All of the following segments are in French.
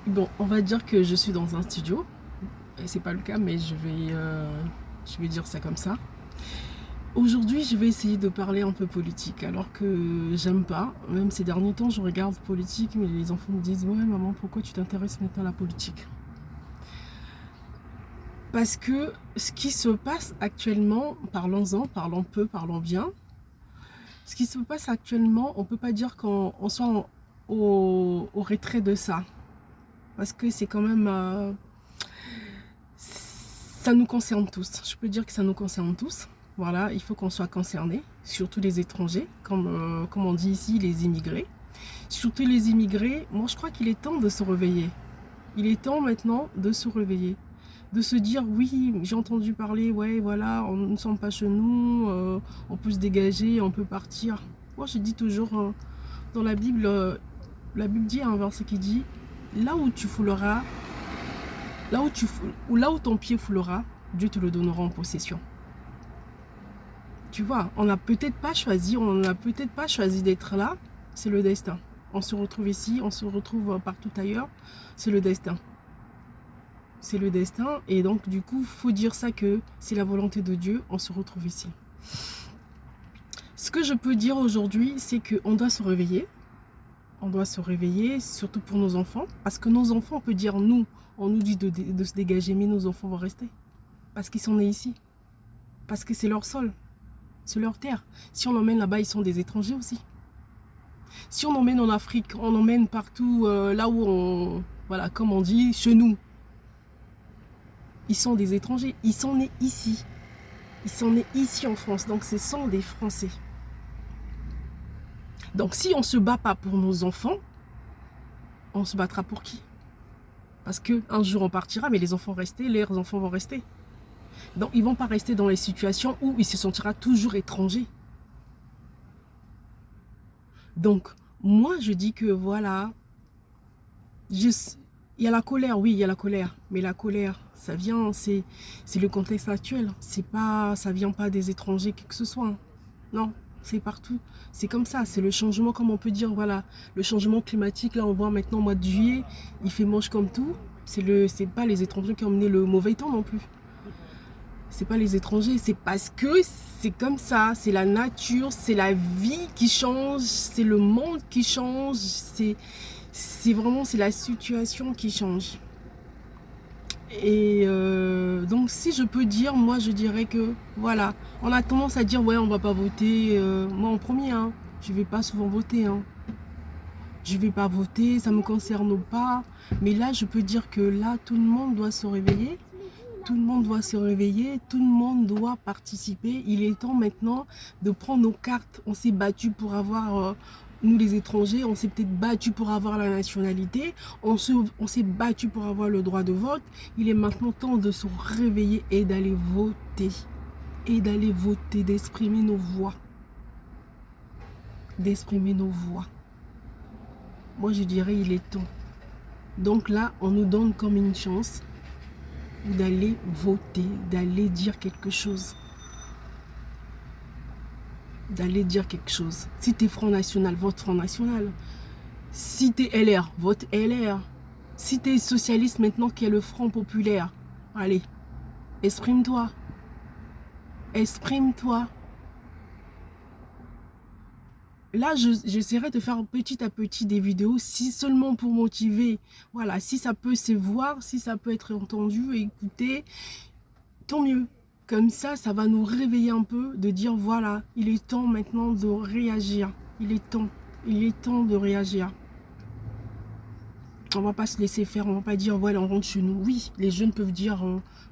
Bon, on va dire que je suis dans un studio. Et c'est pas le cas, mais je vais dire ça comme ça. Aujourd'hui, je vais essayer de parler un peu politique, alors que j'aime pas. Même ces derniers temps, je regarde politique, mais les enfants me disent: ouais, maman, pourquoi tu t'intéresses maintenant à la politique? Parce que ce qui se passe actuellement, parlons-en, parlons peu, parlons bien. Ce qui se passe actuellement, on peut pas dire qu'on soit au retrait de ça. Parce que c'est quand même. Ça nous concerne tous. Je peux dire que ça nous concerne tous. Voilà, il faut qu'on soit concernés, surtout les étrangers, comme on dit ici, les immigrés. Surtout les immigrés, moi je crois qu'il est temps de se réveiller. Il est temps maintenant de se réveiller. De se dire: oui, j'ai entendu parler, ouais, voilà, on ne sommes pas chez nous, on peut se dégager, on peut partir. Moi je dis toujours, dans la Bible dit un verset qui dit: là où tu fouleras, là où ton pied foulera, Dieu te le donnera en possession. Tu vois, on n'a peut-être pas choisi, d'être là, c'est le destin. On se retrouve ici, on se retrouve partout ailleurs, c'est le destin. C'est le destin, et donc du coup, faut dire ça, que c'est la volonté de Dieu, on se retrouve ici. Ce que je peux dire aujourd'hui, c'est qu'on doit se réveiller. On doit se réveiller, surtout pour nos enfants, parce que nos enfants, on peut dire, nous, on nous dit de se dégager, mais nos enfants vont rester. Parce qu'ils sont nés ici. Parce que c'est leur sol. C'est leur terre. Si on emmène là-bas, ils sont des étrangers aussi. Si on emmène en Afrique, on emmène partout, là où on... Voilà, comme on dit, chez nous. Ils sont des étrangers. Ils sont nés ici. Ils sont nés ici en France. Donc ce sont des Français. Donc si on ne se bat pas pour nos enfants, on se battra pour qui? Parce qu'un jour on partira, mais les enfants leurs enfants vont rester. Donc ils ne vont pas rester dans les situations où ils se sentiront toujours étrangers. Donc moi je dis que voilà, il y a la colère, oui, il y a la colère. Mais la colère, ça vient, c'est le contexte actuel. C'est pas, ça vient pas des étrangers, qui que ce soit. Non, c'est partout. C'est comme ça, c'est le changement, comme on peut dire, voilà. Le changement climatique, là, on voit maintenant au mois de juillet, il fait moche comme tout. C'est pas les étrangers qui ont mené le mauvais temps non plus. C'est pas les étrangers, c'est parce que c'est comme ça. C'est la nature, c'est la vie qui change, c'est le monde qui change, c'est vraiment, c'est la situation qui change. Et donc si je peux dire, moi je dirais que voilà, on a tendance à dire: ouais, on va pas voter. Moi en premier, hein, je vais pas souvent voter, hein. Je vais pas voter, ça me concerne pas. Mais là je peux dire que là tout le monde doit se réveiller. Tout le monde doit se réveiller, tout le monde doit participer. Il est temps maintenant de prendre nos cartes. On s'est battu pour avoir, nous les étrangers, on s'est peut-être battu pour avoir la nationalité. On s'est battu pour avoir le droit de vote. Il est maintenant temps de se réveiller et d'aller voter. Et d'aller voter, d'exprimer nos voix. D'exprimer nos voix. Moi je dirais il est temps. Donc là, on nous donne comme une chance d'aller voter, d'aller dire quelque chose. D'aller dire quelque chose. Si tu es Front National, vote Front National. Si tu es LR, vote LR. Si tu es socialiste maintenant, qui est le Front Populaire, allez, exprime-toi. Exprime-toi. Là, j'essaierai de faire petit à petit des vidéos, si seulement pour motiver. Voilà, si ça peut se voir, si ça peut être entendu et écouté, tant mieux. Comme ça va nous réveiller un peu, de dire voilà, il est temps maintenant de réagir. Il est temps de réagir. On va pas se laisser faire, on va pas dire voilà, on rentre chez nous. Oui, les jeunes peuvent dire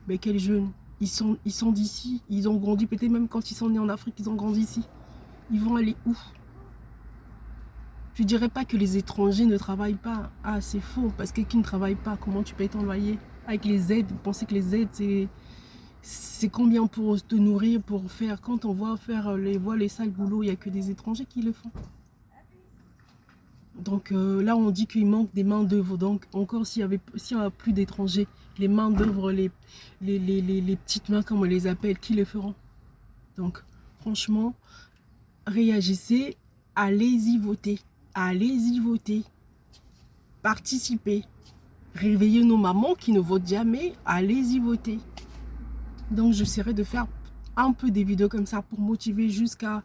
mais quels jeunes? Ils sont d'ici, ils ont grandi, peut-être même quand ils sont nés en Afrique, ils ont grandi ici. Ils vont aller où? Je dirais pas que les étrangers ne travaillent pas. Ah, c'est faux, parce que qui ne travaille pas, comment tu payes ton loyer? Avec les aides, vous pensez que les aides, c'est combien pour te nourrir, pour faire? Quand on voit faire les sales boulots, il n'y a que des étrangers qui le font. Donc là, on dit qu'il manque des mains d'œuvre. Donc encore, s'il y a plus d'étrangers, les mains d'œuvre, les petites mains, comme on les appelle, qui le feront? Donc franchement, réagissez, allez-y voter. Allez-y voter. Participez. réveiller nos mamans qui ne votent jamais, allez-y voter. Donc j'essaierai de faire un peu des vidéos comme ça pour motiver jusqu'à,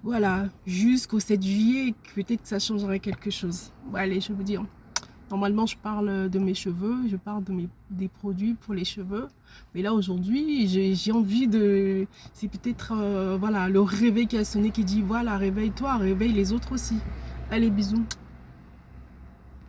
voilà, jusqu'au 7 juillet, peut-être que ça changerait quelque chose. Bon, allez, je vous dis, normalement je parle de mes cheveux, je parle de des produits pour les cheveux, mais là aujourd'hui j'ai envie de, c'est peut-être voilà, le réveil qui a sonné qui dit voilà, réveille-toi, réveille les autres aussi. Allez, bisous.